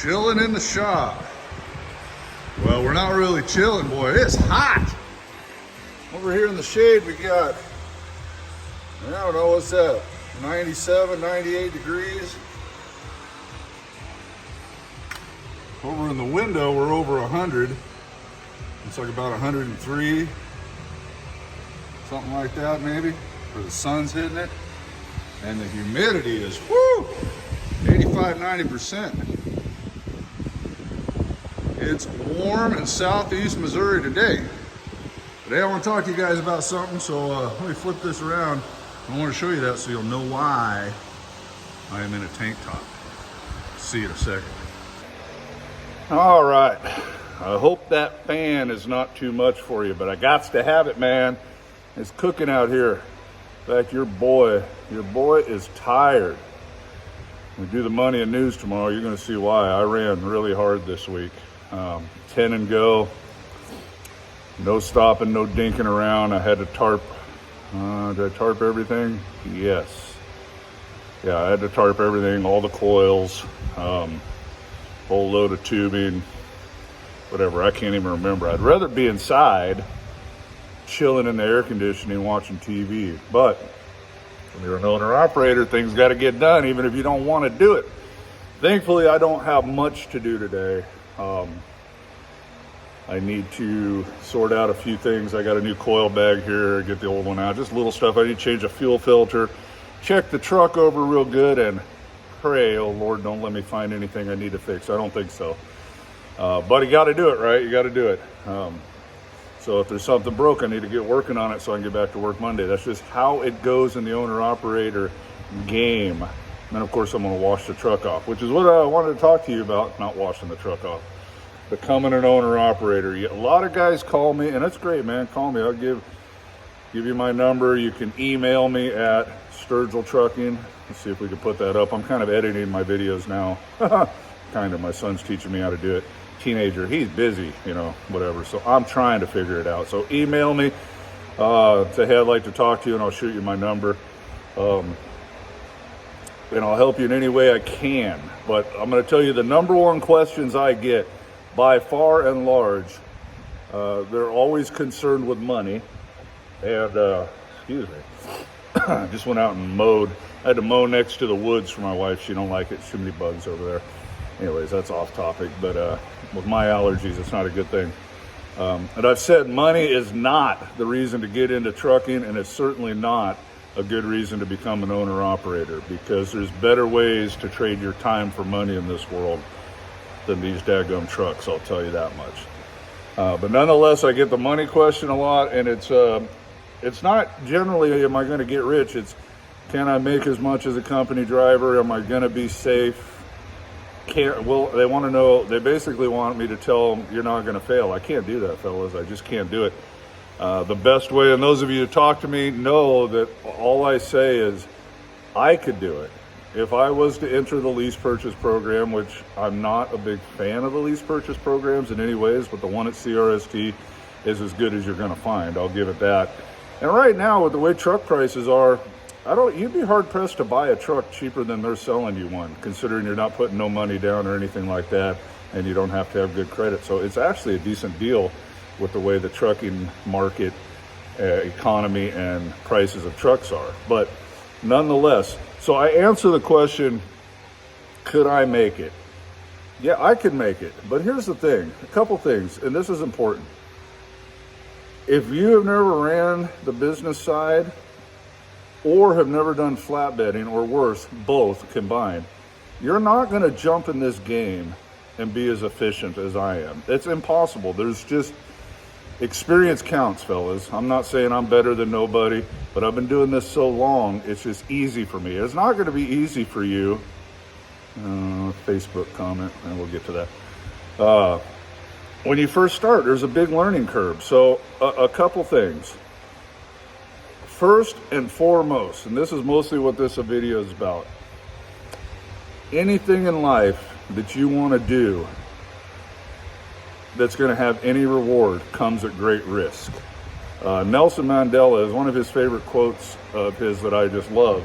Chilling in the shop. Well, we're not really chilling, boy. It's hot. Over here in the shade, we got, I don't know, what's that? 97, 98 degrees. Over in the window, we're over 100. It's like about 103. Something like that, maybe, where the sun's hitting it. And the humidity is, whoo, 85, 90%. It's warm in southeast Missouri today. Today I want to talk to you guys about something, so let me flip this around. I want to show you that so you'll know why I am in a tank top. See you in a second. All right, I hope that fan is not too much for you, but I got to have it, man. It's cooking out here. In fact, your boy is tired. We do the money and news tomorrow. You're going to see why. I ran really hard this week. 10 and go. No stopping, no dinking around. I had to tarp. Did I tarp everything? Yes. Yeah, I had to tarp everything, all the coils, whole load of tubing, whatever. I can't even remember. I'd rather be inside, chilling in the air conditioning, watching TV. But when you're an owner-operator, things got to get done, even if you don't want to do it. Thankfully, I don't have much to do today. I need to sort out a few things. I got a new coil bag here, get the old one out, just little stuff. I need to change a fuel filter, check the truck over real good, and pray, oh Lord, don't let me find anything I need to fix. I don't think so. But you got to do it, right? You got to do it. So if there's something broke, I need to get working on it so I can get back to work Monday. That's just how it goes in the owner-operator game. And then, of course, I'm going to wash the truck off, which is what I wanted to talk to you about, not washing the truck off. Becoming an owner-operator. A lot of guys call me, and that's great, man. Call me. I'll give you my number. You can email me at Sturgill Trucking. Let's see if we can put that up. I'm kind of editing my videos now. Kind of. My son's teaching me how to do it. Teenager. He's busy, you know, whatever. So I'm trying to figure it out. So email me. Say, hey, I'd like to talk to you, and I'll shoot you my number. And I'll help you in any way I can. But I'm going to tell you the number one questions I get, by far and large, they're always concerned with money. And, excuse me, I just went out and mowed. I had to mow next to the woods for my wife. She don't like it. Too many bugs over there. Anyways, that's off topic. But with my allergies, it's not a good thing. And I've said money is not the reason to get into trucking, and it's certainly not a good reason to become an owner-operator, because there's better ways to trade your time for money in this world than these daggum trucks, I'll tell you that much. But nonetheless, I get the money question a lot, and it's not generally, am I going to get rich? It's, can I make as much as a company driver? Am I going to be safe? Well, they want to know, they basically want me to tell them, you're not going to fail. I can't do that, fellas. I just can't do it. The best way, and those of you who talk to me know that all I say is, I could do it. If I was to enter the lease purchase program, which I'm not a big fan of the lease purchase programs in any ways, but the one at CRST is as good as you're going to find. I'll give it that. And right now, with the way truck prices are, you'd be hard pressed to buy a truck cheaper than they're selling you one, considering you're not putting no money down or anything like that, and you don't have to have good credit. So it's actually a decent deal with the way the trucking market, economy, and prices of trucks are. But nonetheless, so I answer the question, could I make it? Yeah, I could make it. But here's the thing, a couple things, and this is important. If you have never ran the business side or have never done flatbedding, or worse, both combined, you're not going to jump in this game and be as efficient as I am. It's impossible. There's just, experience counts, fellas. I'm not saying I'm better than nobody, but I've been doing this so long, it's just easy for me. It's not going to be easy for you. Facebook comment, and we'll get to that. When you first start, there's a big learning curve. So a couple things. First and foremost, and this is mostly what this video is about, anything in life that you want to do that's going to have any reward comes at great risk. Nelson Mandela, is one of his favorite quotes of his that I just love,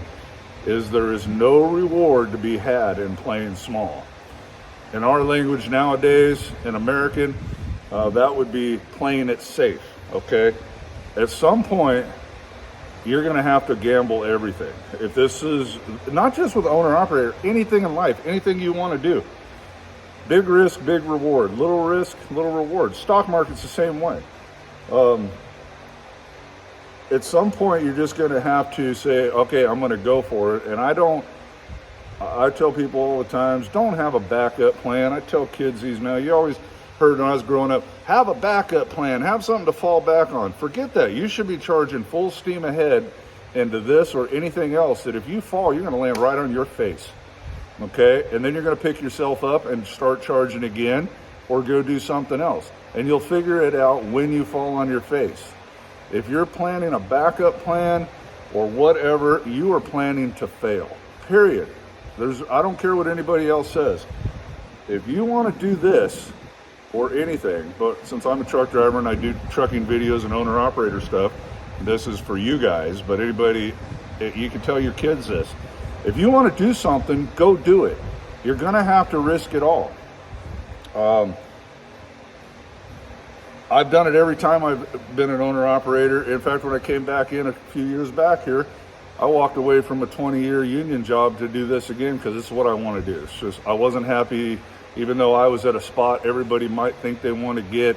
is there is no reward to be had in playing small. in our language nowadays, in American, that would be playing it safe, okay? At some point, you're gonna have to gamble everything. If this is, not just with owner-operator, anything in life, anything you wanna do. Big risk, big reward. Little risk, little reward. Stock market's the same way. At some point, you're just gonna have to say, okay, I'm gonna go for it. And I tell people all the times, don't have a backup plan. I tell kids these now, you always heard when I was growing up, have a backup plan, have something to fall back on. Forget that. You should be charging full steam ahead into this or anything else that if you fall, you're gonna land right on your face, okay? And then you're gonna pick yourself up and start charging again or go do something else. And you'll figure it out when you fall on your face. If you're planning a backup plan or whatever, you are planning to fail, period. I don't care what anybody else says. If you want to do this or anything, but since I'm a truck driver and I do trucking videos and owner-operator stuff, this is for you guys, but anybody, you can tell your kids this. If you want to do something, go do it. You're going to have to risk it all. I've done it every time I've been an owner-operator. In fact, when I came back in a few years back here, I walked away from a 20-year union job to do this again because this is what I want to do. It's just I wasn't happy, even though I was at a spot everybody might think they want to get,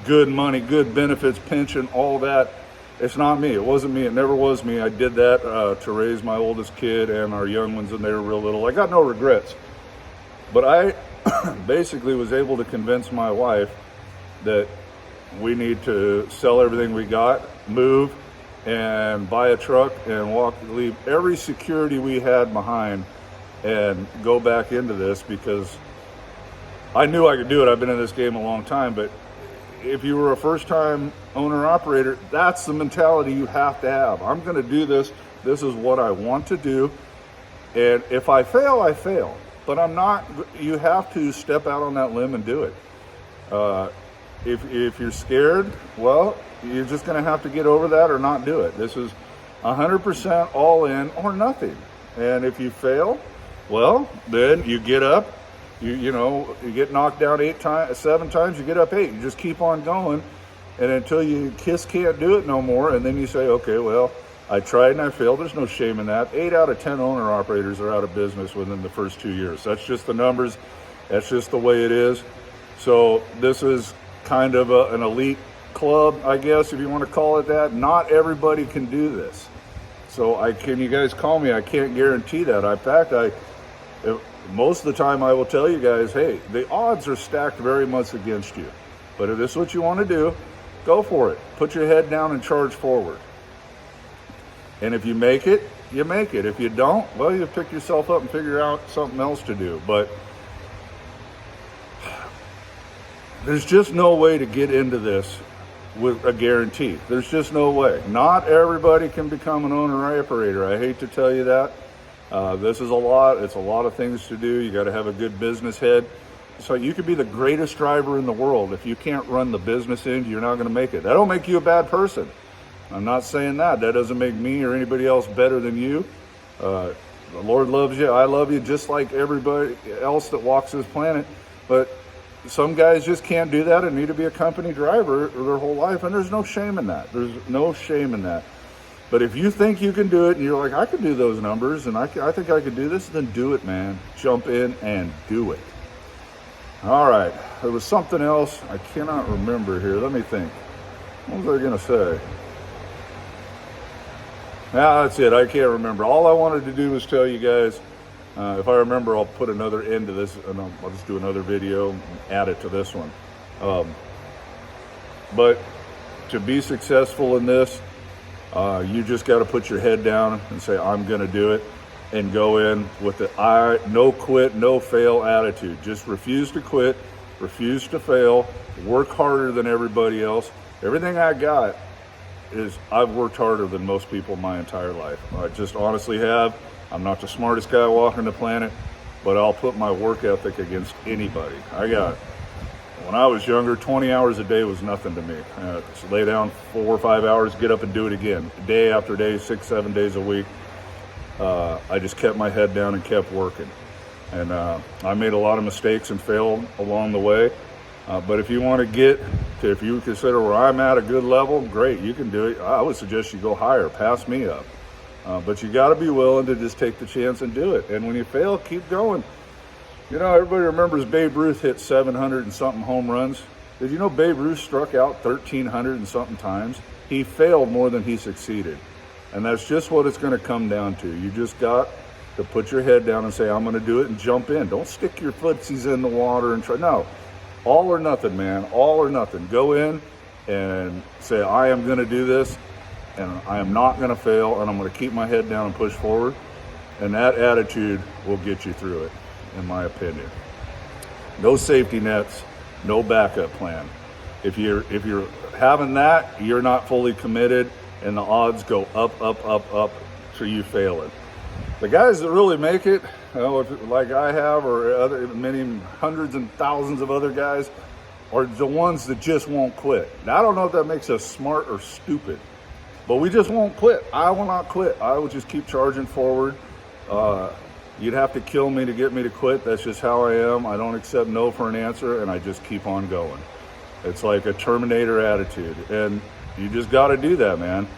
good money, good benefits, pension, all that. It's not me. It wasn't me. It never was me. I did that to raise my oldest kid and our young ones when they were real little. I got no regrets. But I basically was able to convince my wife that we need to sell everything we got, move, and buy a truck and leave every security we had behind and go back into this because I knew I could do it. I've been in this game a long time, but if you were a first-time owner-operator, that's the mentality you have to have. I'm going to do this. This is what I want to do. And if I fail, I fail. But I'm not, you have to step out on that limb and do it. If you're scared, well, you're just going to have to get over that or not do it. This is 100% all in or nothing. And if you fail, well, then you get up, you get knocked down 7 times, you get up 8. You just keep on going. And until you can't do it no more. And then you say, okay, well, I tried and I failed. There's no shame in that. 8 out of 10 owner operators are out of business within the first 2 years. That's just the numbers. That's just the way it is. So this is kind of an elite club, I guess, if you want to call it that. Not everybody can do this. So you guys call me, I can't guarantee that. In fact, most of the time I will tell you guys, hey, the odds are stacked very much against you. But if this is what you want to do, go for it. Put your head down and charge forward. And if you make it, you make it. If you don't, well, you pick yourself up and figure out something else to do. But there's just no way to get into this with a guarantee. There's just no way. Not everybody can become an owner-operator. I hate to tell you that. This is a lot. It's a lot of things to do. You got to have a good business head. So you could be the greatest driver in the world. If you can't run the business end, you're not going to make it. That don't make you a bad person. I'm not saying that. That doesn't make me or anybody else better than you. The Lord loves you. I love you just like everybody else that walks this planet. But some guys just can't do that and need to be a company driver their whole life. And there's no shame in that. There's no shame in that. But if you think you can do it and you're like, I could do those numbers and I think I could do this, then do it, man. Jump in and do it. All right. There was something else I cannot remember here. Let me think. What was I going to say? Yeah, that's it. I can't remember. All I wanted to do was tell you guys, if I remember, I'll put another end to this, and I'll just do another video and add it to this one. But to be successful in this, you just got to put your head down and say, I'm going to do it, and go in with the no quit, no fail attitude. Just refuse to quit, refuse to fail, work harder than everybody else. Everything I got is I've worked harder than most people my entire life. I just honestly have. I'm not the smartest guy walking the planet, but I'll put my work ethic against anybody. When I was younger, 20 hours a day was nothing to me. Just lay down 4 or 5 hours, get up and do it again. Day after day, 6, 7 days a week. I just kept my head down and kept working. And I made a lot of mistakes and failed along the way. But if you want to get to, if you consider where I'm at a good level, great, you can do it. I would suggest you go higher, pass me up. But you got to be willing to just take the chance and do it. And when you fail, keep going. You know, everybody remembers Babe Ruth hit 700 and something home runs. Did you know Babe Ruth struck out 1,300 and something times? He failed more than he succeeded. And that's just what it's going to come down to. You just got to put your head down and say, I'm going to do it, and jump in. Don't stick your footsies in the water and try. No, all or nothing, man. All or nothing. Go in and say, I am going to do this, and I am not going to fail, and I'm going to keep my head down and push forward. And that attitude will get you through it, in my opinion. No safety nets, no backup plan. If you're having that, you're not fully committed, and the odds go up, up, up, up till you fail it. The guys that really make it, you know, like I have, or other many hundreds and thousands of other guys, are the ones that just won't quit. Now, I don't know if that makes us smart or stupid, but we just won't quit. I will not quit. I will just keep charging forward. You'd have to kill me to get me to quit. That's just how I am. I don't accept no for an answer, and I just keep on going. It's like a Terminator attitude, and you just got to do that, man.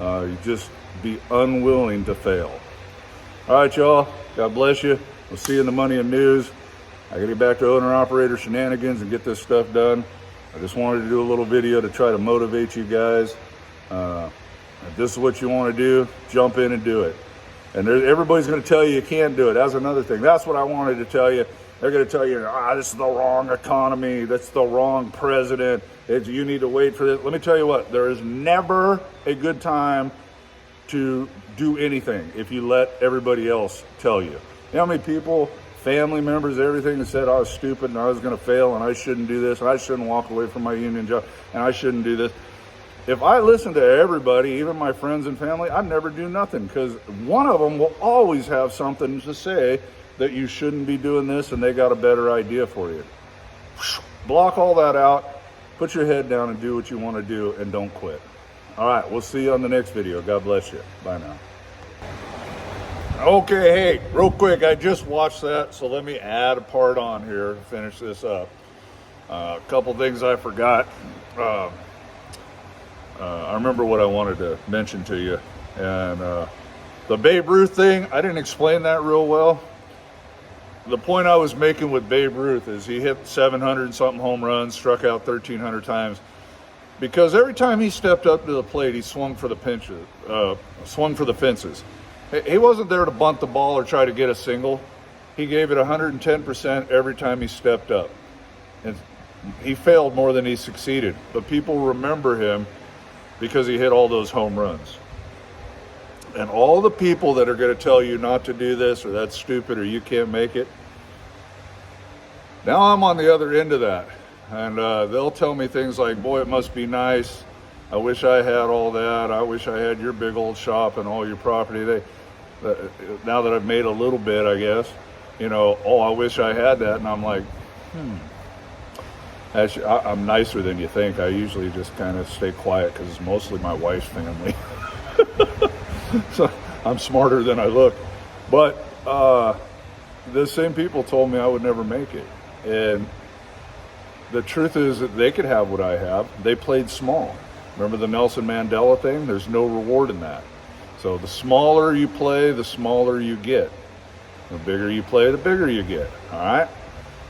You just be unwilling to fail. All right, y'all. God bless you. We'll see you in the Money and News. I got to get back to owner-operator shenanigans and get this stuff done. I just wanted to do a little video to try to motivate you guys. If this is what you want to do, jump in and do it. And everybody's going to tell you can't do it. That's another thing. That's what I wanted to tell you. They're going to tell you, this is the wrong economy. That's the wrong president. You need to wait for this. Let me tell you what, there is never a good time to do anything if you let everybody else tell you. You know how many people, family members, everything, that said I was stupid and I was going to fail and I shouldn't do this and I shouldn't walk away from my union job and I shouldn't do this. If I listen to everybody, even my friends and family, I'd never do nothing, because one of them will always have something to say that you shouldn't be doing this and they got a better idea for you. Block all that out, put your head down and do what you want to do, and don't quit. All right, we'll see you on the next video. God bless you. Bye now. Okay, hey, real quick, I just watched that, so let me add a part on here to finish this up. A couple things I forgot. I remember what I wanted to mention to you. And the Babe Ruth thing, I didn't explain that real well. The point I was making with Babe Ruth is he hit 700 and something home runs, struck out 1,300 times. Because every time he stepped up to the plate, he swung for the fences. He wasn't there to bunt the ball or try to get a single. He gave it 110% every time he stepped up. And he failed more than he succeeded. But people remember him because he hit all those home runs. And all the people that are going to tell you not to do this, or that's stupid, or you can't make it, now I'm on the other end of that. And they'll tell me things like, boy, it must be nice. I wish I had all that. I wish I had your big old shop and all your property. Now that I've made a little bit, I guess, I wish I had that. And I'm like, Actually, I'm nicer than you think. I usually just kind of stay quiet because it's mostly my wife's family. So I'm smarter than I look. But the same people told me I would never make it. And the truth is that they could have what I have. They played small. Remember the Nelson Mandela thing? There's no reward in that. So the smaller you play, the smaller you get. The bigger you play, the bigger you get. All right?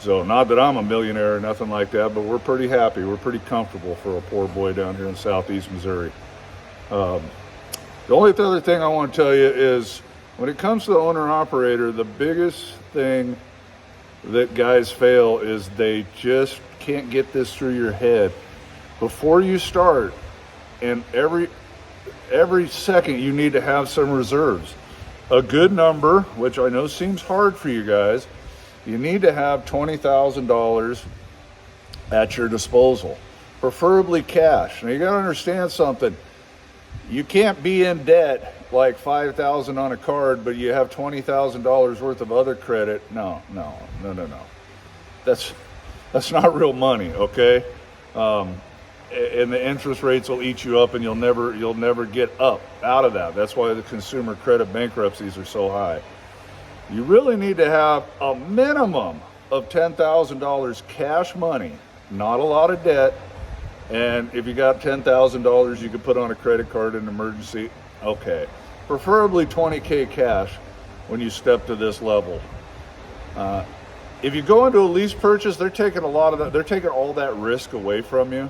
So not that I'm a millionaire or nothing like that, but we're pretty happy. We're pretty comfortable for a poor boy down here in southeast Missouri. The only other thing I want to tell you is when it comes to the owner-operator, the biggest thing that guys fail is they just can't get this through your head. Before you start, and every second you need to have some reserves. A good number, which I know seems hard for you guys, you need to have $20,000 at your disposal, preferably cash. Now you got to understand something. You can't be in debt like $5,000 on a card, but you have $20,000 worth of other credit. No. That's not real money, okay? And the interest rates will eat you up, and you'll never get up out of that. That's why the consumer credit bankruptcies are so high. You really need to have a minimum of $10,000 cash money, not a lot of debt. And if you got $10,000 you could put on a credit card in an emergency, okay. Preferably 20K cash when you step to this level. If you go into a lease purchase, they're taking all that risk away from you,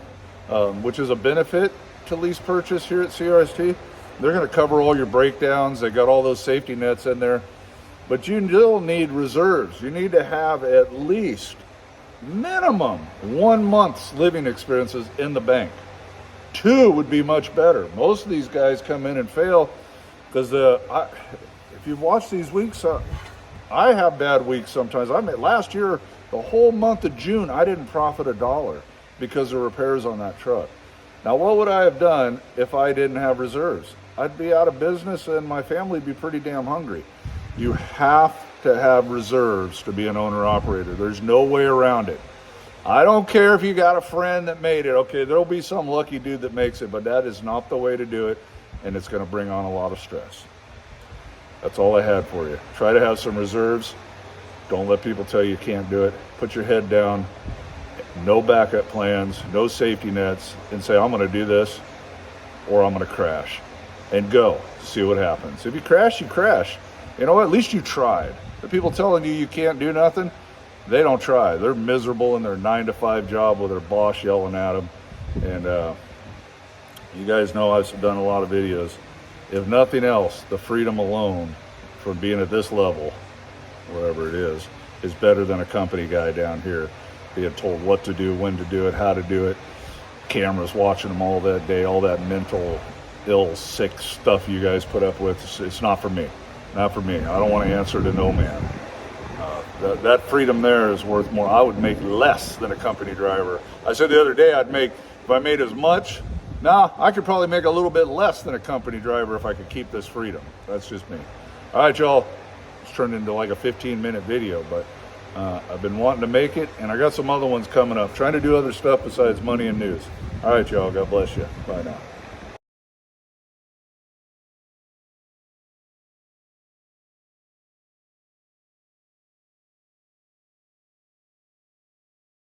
which is a benefit to lease purchase here at CRST. They're going to cover all your breakdowns. They got all those safety nets in there, but you still need reserves. You need to have at least minimum 1 month's living expenses in the bank. 2 would be much better. Most of these guys come in and fail because if you've watched these weeks, I have bad weeks sometimes. Last year, the whole month of June, I didn't profit $1 because of repairs on that truck. Now, what would I have done if I didn't have reserves? I'd be out of business and my family would be pretty damn hungry. You have to have reserves to be an owner-operator. There's no way around it. I don't care if you got a friend that made it. Okay, there'll be some lucky dude that makes it, but that is not the way to do it, and it's going to bring on a lot of stress. That's all I had for you. Try to have some reserves. Don't let people tell you can't do it. Put your head down. No backup plans, no safety nets, and say, I'm going to do this or I'm going to crash. And go. See what happens. If you crash, you crash. You know what? At least you tried. The people telling you can't do nothing, they don't try. They're miserable in their 9-to-5 job with their boss yelling at them. And you guys know I've done a lot of videos. If nothing else, the freedom alone from being at this level, wherever it is better than a company guy down here being told what to do, when to do it, how to do it. Cameras watching them all that day, all that mental sick stuff you guys put up with. It's not for me. Not for me. I don't want to answer to no man. That freedom there is worth more. I would make less than a company driver. I said the other day if I made as much, I could probably make a little bit less than a company driver if I could keep this freedom. That's just me. All right, y'all. It's turned into like a 15-minute video, but I've been wanting to make it, and I got some other ones coming up. Trying to do other stuff besides money and news. All right, y'all. God bless you. Bye now.